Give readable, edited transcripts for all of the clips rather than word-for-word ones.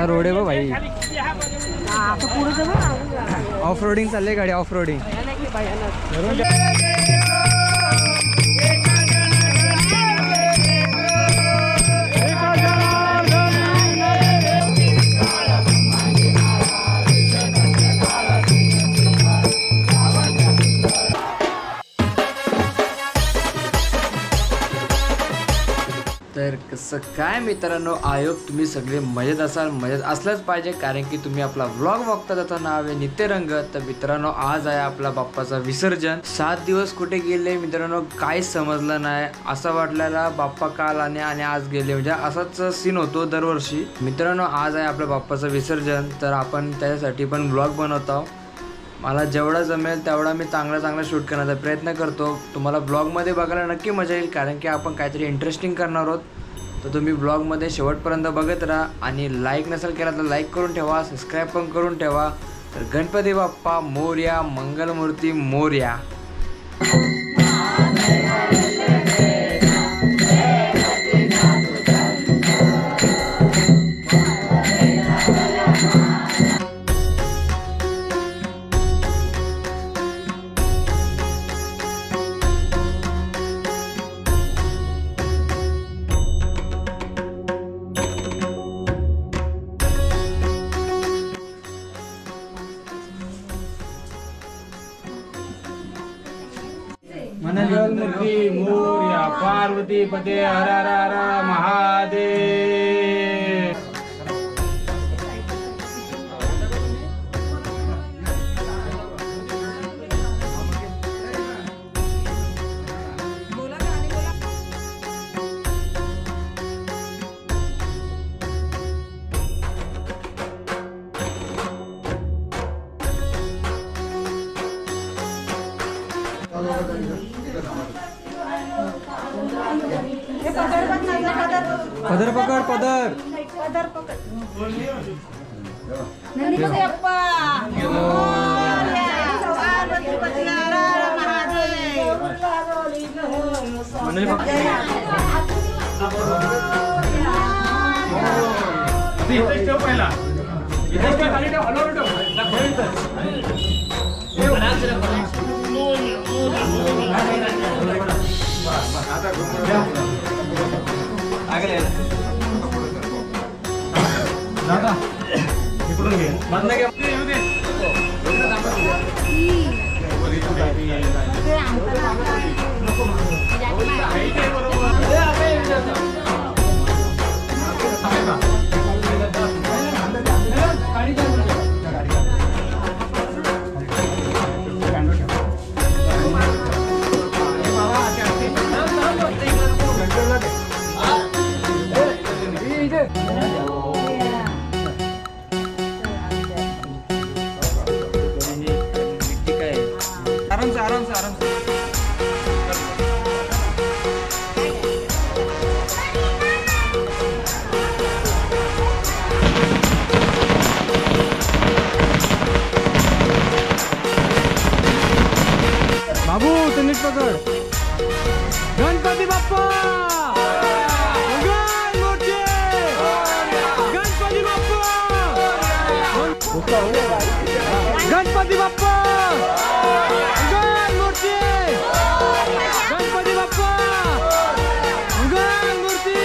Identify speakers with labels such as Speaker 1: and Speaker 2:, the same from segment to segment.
Speaker 1: Road आहे भाई off roading चालले गाडी ऑफ रोडिंग तर कसं काय मित्रांनो, आयोग तुम्ही सगळे मजेत असाल, मजेत असलंच पाहिजे कारण की तुम्ही आपला व्लॉग बघता. त्याचं नाव आहे नित्यरंग. तर मित्रांनो आज आहे आपला बाप्पाचा विसर्जन. 7 दिवस कुठे गेले मित्रांनो काहीच समजलं नाही. असं वाटलेला बाप्पा काल आणि आज गेले, म्हणजे असाच सीन होतो दरवर्षी. मित्रांनो आज आहे आपल्या बाप्पाचं विसर्जन, तर आपण त्याच्यासाठी पण व्लॉग बनवतो. मला जेवढा जमेल तेवढा मी चांगला शूट करण्याचा प्रयत्न करतो. तुम्हाला ब्लॉगमध्ये बघायला नक्की मजा येईल कारण की आपण काहीतरी इंटरेस्टिंग करणार आहोत. तर तुम्ही ब्लॉगमध्ये शेवटपर्यंत बघत राहा आणि लाईक नसेल केला तर लाईक करून ठेवा, सबस्क्राईब पण करून ठेवा. तर गणपती बाप्पा मोरया, मंगलमूर्ती मोरया.
Speaker 2: मंगलमूर्ती मोरया, पार्वती पते हर हर हर महादेव.
Speaker 1: पदर पकड पदर
Speaker 2: दादा इकडून घे बंद घे. आराम से
Speaker 1: बाबू तो नीट पकड. गणपती बाप्पा गणपती बाप्पा गणपती बाप्पा गणमूर्ती गणपती बाप्पा गणमूर्ती.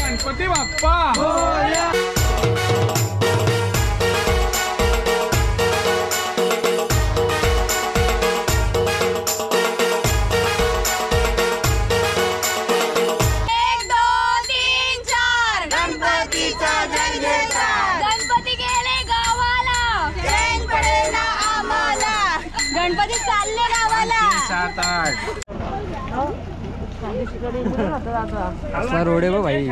Speaker 2: गणपती बाप्पा
Speaker 3: गणपती चालले गावाला.
Speaker 2: 7-8
Speaker 1: असा रोड आहे बा भाई.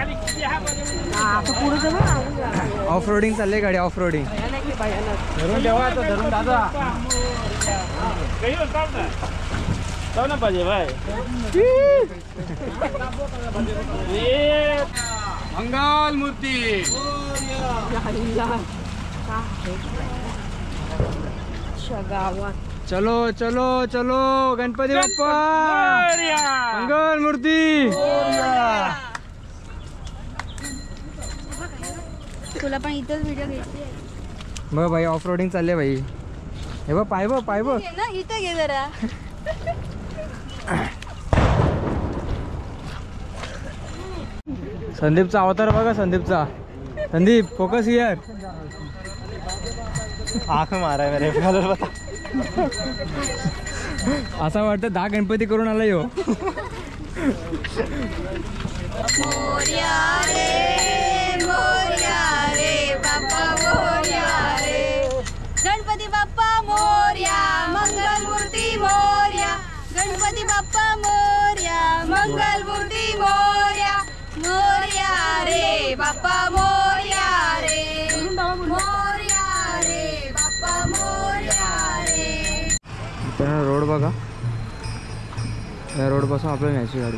Speaker 1: ऑफ रोडिंग चालले गाडी ऑफ रोडिंग.
Speaker 2: धरून ठेवा आता धरून दादा जाऊ ना पाहिजे भाई. मंगल मूर्ती
Speaker 1: चलो चलो चलो गणपती बाप्पा मंगल मूर्ती.
Speaker 3: तुला पण इथंच व्हिडिओ घ्यायची आहे
Speaker 1: बघ भाई ऑफ रोडिंग चालले भाई. हे बघ पाय बघ पाय बघ.
Speaker 3: ना इथं घे जरा.
Speaker 1: संदीपचा अवतार बघा संदीपचा. Sandeep focus here.
Speaker 2: आँख मारा मेरे बता.
Speaker 1: असं वाटतं 10 गणपती करून आला यो.
Speaker 3: मोरया रे बाप्पा मोरया रे. गणपती बाप्पा मोरया मंगल मूर्ती मोरया. गणपती बाप्पा मोरया मंगल मूर्ती मोरया. मोरया रे बाप्पा मोरया रे. मोरया रे बाप्पा मोरया रे.
Speaker 1: रोड बघा. या रोड पासून आपल्याला न्यायची गाडी.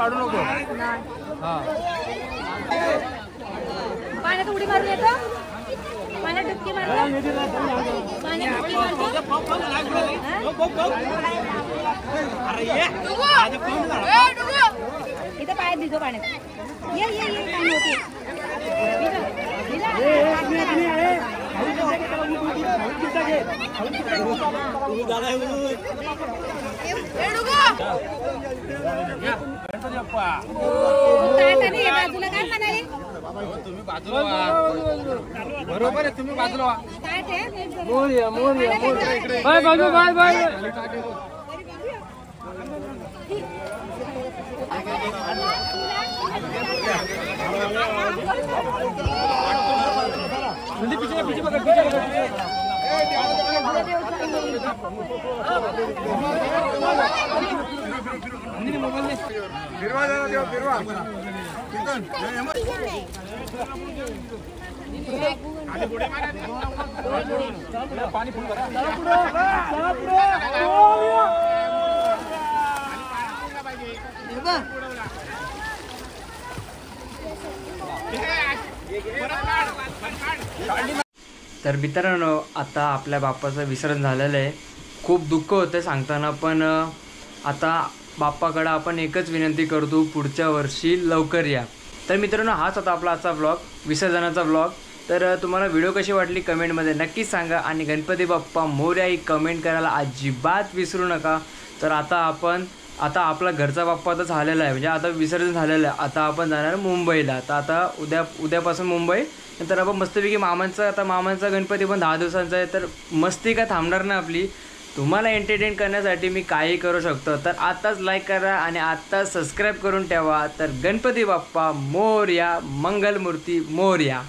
Speaker 2: काढू नको. हा
Speaker 3: पाण्यात उडी मारून येतो पाण्यात डुबकी मारतो पाण्यात डुबकी मारतो इथं पायात भिजो पाण्यात ये ये ये काय नव्हती बाजूला काय म्हणाले
Speaker 2: तुम्ही बाजूला बरोबर आहे. तुम्ही बाजूला
Speaker 3: काय ते
Speaker 2: बाय बाजू बाय बाय. पीछे पकड़ पाणी फुल करा.
Speaker 1: तर मित्रांनो आता आपल्या बाप्पाचं विसर्जन झालेलं आहे. खूप दुःख होतं सांगताना, पण आता बाप्पाकडं आपण एकच विनंती करतो, पुढच्या वर्षी लवकर या. तर मित्रांनो हाच होता आपला आजचा व्लॉग, विसर्जनाचा व्लॉग. तर तुम्हाला व्हिडिओ कशी वाटली कमेंटमध्ये नक्कीच सांगा आणि गणपती बाप्पा मोरया ही कमेंट करायला अजिबात विसरू नका. तर आता आपला घरचा बाप्पा तर झालेला आहे, म्हणजे आता विसर्जन झालेलं आहे. आता आपण जाणार मुंबईला. तर आता उद्यापासून मुंबई, नंतर आपण मस्तपैकी मामांचा गणपती पण 10 दिवसांचा आहे. तर मस्ती काय थांबणार ना आपली. तुम्हाला एंटरटेन करण्यासाठी मी काही करू शकतो. तर आत्ताच लाईक करा आणि आत्ताच सबस्क्राईब करून ठेवा. तर गणपती बाप्पा मोरया, मंगलमूर्ती मोरया.